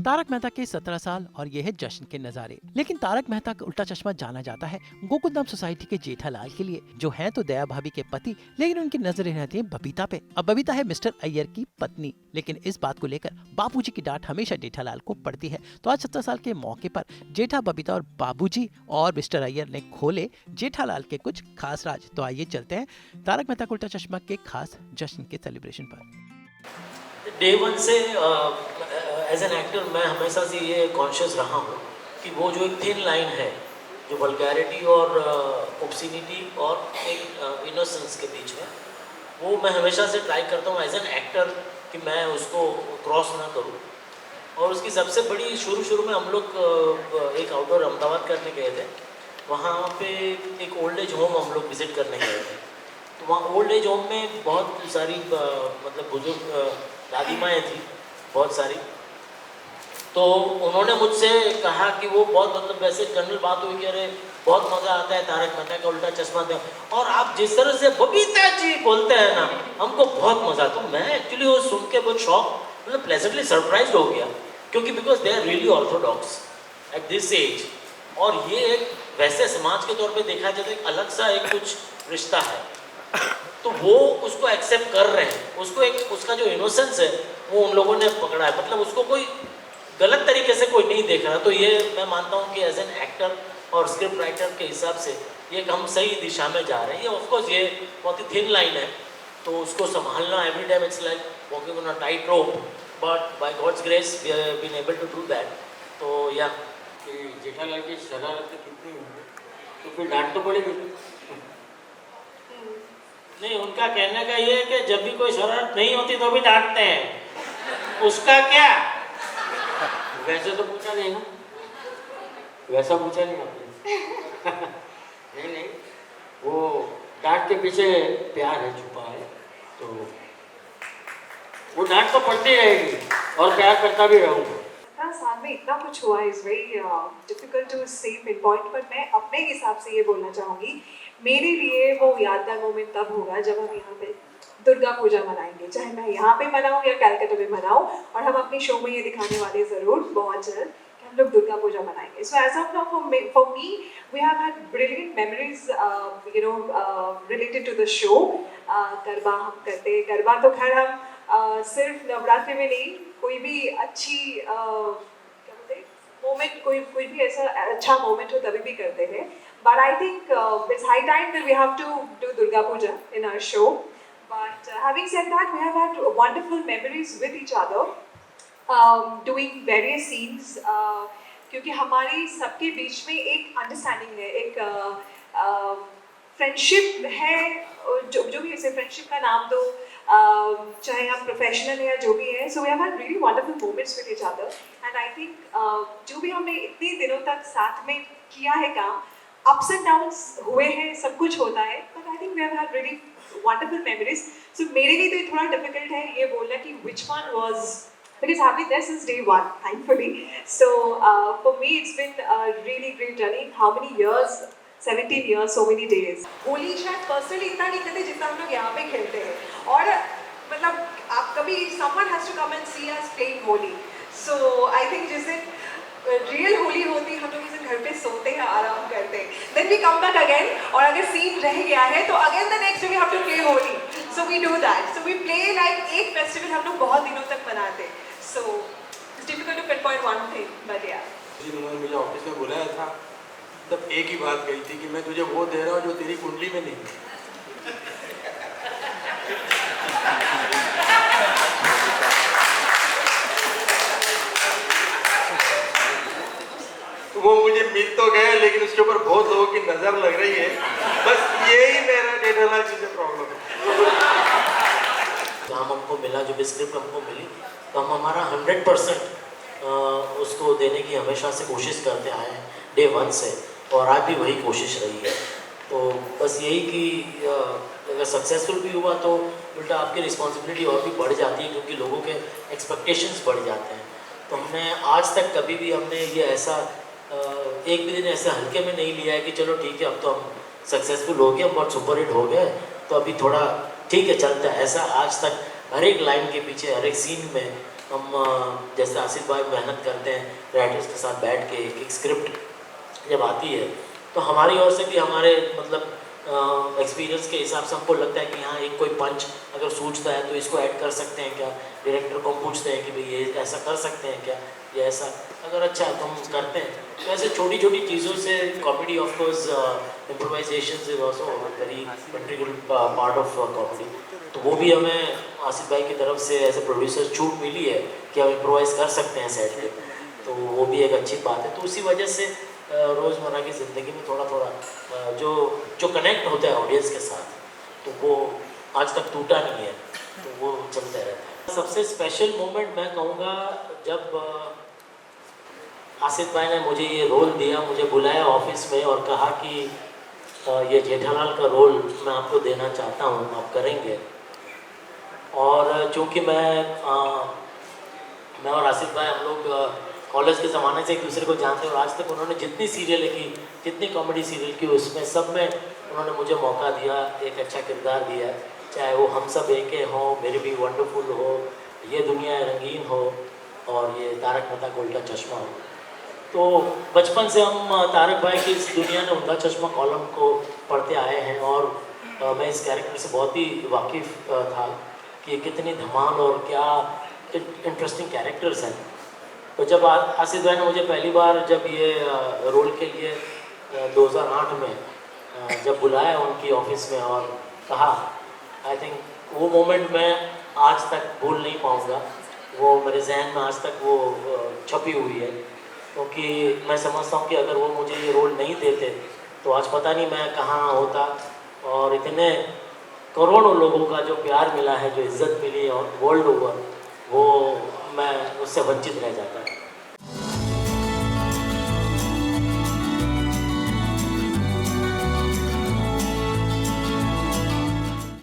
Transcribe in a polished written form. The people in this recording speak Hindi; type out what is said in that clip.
तारक मेहता के 17 साल और ये है जश्न के नजारे। लेकिन तारक मेहता का उल्टा चश्मा जाना जाता है गोकुलधाम सोसाइटी के जेठालाल के लिए, जो हैं तो दया भाभी के पति, लेकिन उनकी नजरें रहती हैं बबीता पे। अब बबीता है मिस्टर अय्यर की पत्नी, लेकिन इस बात को लेकर बाबूजी की डांट हमेशा जेठालाल को पड़ती है। तो आज 17 साल के मौके पर जेठा, बबीता और बाबूजी और मिस्टर अय्यर ने खोले जेठालाल के कुछ खास राज। तो आइए चलते हैं तारक मेहता का उल्टा चश्मा के खास जश्न के सेलिब्रेशन पर। डे वन से एज एन एक्टर मैं हमेशा से ये कॉन्शियस रहा हूँ कि वो जो एक थिन लाइन है जो वल्गैरिटी और ऑब्सिनिटी और एक इनोसेंस के बीच में, वो मैं हमेशा से ट्राई करता हूँ एज एन एक्टर कि मैं उसको क्रॉस ना करूँ। और उसकी सबसे बड़ी शुरू में हम लोग एक आउटडोर अहमदाबाद करने गए थे। वहाँ पे एक ओल्ड एज होम हम लोग विज़िट करने गए थे। तो वहाँ ओल्ड एज होम में बहुत सारी मतलब बुजुर्ग दादी माएँ थी बहुत सारी। तो उन्होंने मुझसे कहा कि वो बहुत मतलब वैसे जनरल बात हुई कि अरे बहुत मज़ा आता है तारक मेहता का उल्टा चश्मा दे, और आप जिस तरह से बबीता जी बोलते हैं ना, हमको बहुत मज़ा। तो मैं एक्चुअली वो सुन के बहुत शॉक, मतलब प्लेजेंटली सरप्राइज हो गया, क्योंकि because they are really orthodox at this age. और ये एक वैसे समाज के तौर पे देखा जाए तो एक अलग सा एक कुछ रिश्ता है, तो वो उसको एक्सेप्ट कर रहे हैं। उसको एक उसका जो इनोसेंस है वो उन लोगों ने पकड़ा है, मतलब उसको कोई गलत तरीके से कोई नहीं देख रहा। तो ये मैं मानता हूँ कि एज एन एक्टर और स्क्रिप्ट राइटर के हिसाब से ये हम सही दिशा में जा रहे हैं। ये ऑफकोर्स ये बहुत ही थिन लाइन है, तो उसको संभालना every time it's like walking on a tight rope, but by God's grace we have been able to do that. तो या जेठालाल की शरारत कितनी है, तो फिर डांट तो पड़ेगी नहीं, उनका कहने का ये है कि जब भी कोई शरारत नहीं होती तो भी डांटते हैं, उसका क्या। वैसे तो पूछा नहीं ना, वैसा पूछा नहीं आपने नहीं नहीं, वो डांट के पीछे प्यार है छुपा है, तो वो डांट तो पड़ती रहेगी और प्यार करता भी रहूँगा। साल में इतना कुछ हुआ, इज़ वेरी डिफिकल्ट टू से पिन पॉइंट, पर मैं अपने हिसाब से ये बोलना चाहूँगी, मेरे लिए वो यादगार मोमेंट तब होगा जब हम यहाँ पे दुर्गा पूजा मनाएंगे, चाहे मैं यहाँ पे मनाऊँ या कैलकाटा में मनाऊँ। और हम अपने शो में ये दिखाने वाले ज़रूर बहुत जल्द कि हम लोग दुर्गा पूजा मनाएंगे। So as of now for me we have had brilliant memories related to the show. Garba हम करते हैं, गरबा तो खैर हम सिर्फ नवरात्रि में नहीं, कोई भी अच्छी क्या बोलते हैं मोमेंट, कोई भी ऐसा अच्छा मोमेंट हो तभी भी करते हैं। But I think it's high time that we have to do Durga Puja in our show. But having said that, we have had wonderful memories with each other, doing various scenes, क्योंकि हमारी सबके बीच में एक अंडरस्टैंडिंग है, एक फ्रेंडशिप है, जो भी इसे फ्रेंडशिप का नाम दो, चाहे आप प्रोफेशनल है या जो भी है। So we have had really wonderful moments with each other, and I think जो भी हमने इतने दिनों तक साथ में किया है काम, अप्स एंड डाउन्स हुए हैं, सब कुछ होता है, but I think we have had really wonderful memories. So मेरे लिए तो ये थोड़ा difficult है ये बोलना कि which one was, because I've been there since day one, thankfully. So for me it's been a really great journey. How many years? 17 years, so many days. Holi शायद personally इतना नहीं खेलते जितना हम लोग यहाँ पे खेलते हैं, और मतलब आप कभी someone has to come and see us playing Holi. So I think जिस दिन रियल होली होती, हम लोग इस दिन घर पे सोते हैं, आराम करते हैं, then we come back again, और अगर सीन रह गया है तो again the next day we have to play Holi. So we do that, so we play like एक फेस्टिवल हम लोग बहुत दिनों तक मनाते हैं। So it's difficult to pin point one thing, but या जी उन्होंने मुझे ऑफिस में बुलाया था, तब एक ही बात कही थी कि मैं तुझे वो दे रहा हूँ जो तेरी कुंडली में नहीं है। वो मुझे मिल तो गए, लेकिन उसके ऊपर बहुत लोगों की नज़र लग रही है, बस यही मेरा जेठालाल जी से प्रॉब्लम है। काम हमको मिला, जो भी स्क्रिप्ट हमको मिली, तो हम हमारा 100% उसको देने की हमेशा से कोशिश करते आए हैं डे वन से, और आज भी वही कोशिश रही है। तो बस यही कि अगर सक्सेसफुल भी हुआ तो उल्टा आपकी रिस्पॉन्सिबिलिटी और भी बढ़ जाती है, क्योंकि लोगों के एक्सपेक्टेशंस बढ़ जाते हैं। तो हमने आज तक कभी भी हमने ये ऐसा एक भी दिन ऐसे हल्के में नहीं लिया है कि चलो ठीक है अब तो हम सक्सेसफुल हो गए, हम बहुत सुपर हिट हो गए, तो अभी थोड़ा ठीक है चलता है। ऐसा आज तक हर एक लाइन के पीछे, हर एक सीन में हम जैसे आसिफ भाई मेहनत करते हैं राइटर्स के साथ बैठ के एक स्क्रिप्ट जब आती है तो हमारी ओर से भी हमारे मतलब एक्सपीरियंस के हिसाब से हमको लगता है कि हाँ एक कोई पंच अगर सूझता है तो इसको ऐड कर सकते हैं क्या, डायरेक्टर को हम पूछते हैं कि भाई ये ऐसा कर सकते हैं क्या, ये ऐसा अगर अच्छा है तो हम करते हैं। तो ऐसे छोटी छोटी चीज़ों से comedy of course improvisation is also very integral part of comedy. तो वो भी हमें आसिफ भाई की तरफ से एज ए प्रोड्यूसर छूट मिली है कि हम इम्प्रोवाइज़ कर सकते हैं सेट पे, तो वो भी एक अच्छी बात है। तो उसी वजह से रोज़मर्रा की ज़िंदगी में थोड़ा थोड़ा जो कनेक्ट होता है ऑडियंस के साथ तो वो आज तक टूटा नहीं है, तो वो चलते रहता है। सबसे स्पेशल मोमेंट मैं कहूँगा जब आसिफ भाई ने मुझे ये रोल दिया, मुझे बुलाया ऑफिस में और कहा कि ये जेठालाल का रोल मैं आपको देना चाहता हूँ, आप करेंगे। और चूँकि मैं और आसिफ भाई हम लोग कॉलेज के ज़माने से एक दूसरे को जानते हैं और आज तक उन्होंने जितनी सीरियल की, जितनी कॉमेडी सीरियल की उसमें सब में उन्होंने मुझे मौका दिया, एक अच्छा किरदार दिया, चाहे वो हम सब एक हो, मेरे भी वंडरफुल हो, ये दुनिया रंगीन हो और ये तारक मेहता का उल्टा चश्मा हो। तो बचपन से हम तारक भाई की इस दुनिया ने उल्टा चश्मा कॉलम को पढ़ते आए हैं और मैं इस कैरेक्टर से बहुत ही वाकिफ़ था कि कितनी धमाल और क्या इंटरेस्टिंग कैरेक्टर्स हैं। तो जब आसिफ भाई ने मुझे पहली बार जब ये रोल के लिए 2008 में जब बुलाया उनकी ऑफिस में और कहा, आई थिंक वो मोमेंट मैं आज तक भूल नहीं पाऊँगा, वो मेरे जहन में आज तक वो छपी हुई है, क्योंकि मैं समझता हूँ कि अगर वो मुझे ये रोल नहीं देते तो आज पता नहीं मैं कहाँ होता और इतने करोड़ों लोगों का जो प्यार मिला है, जो इज़्ज़त मिली है और वर्ल्ड ओवर, वो मैं उससे वंचित रह जाता।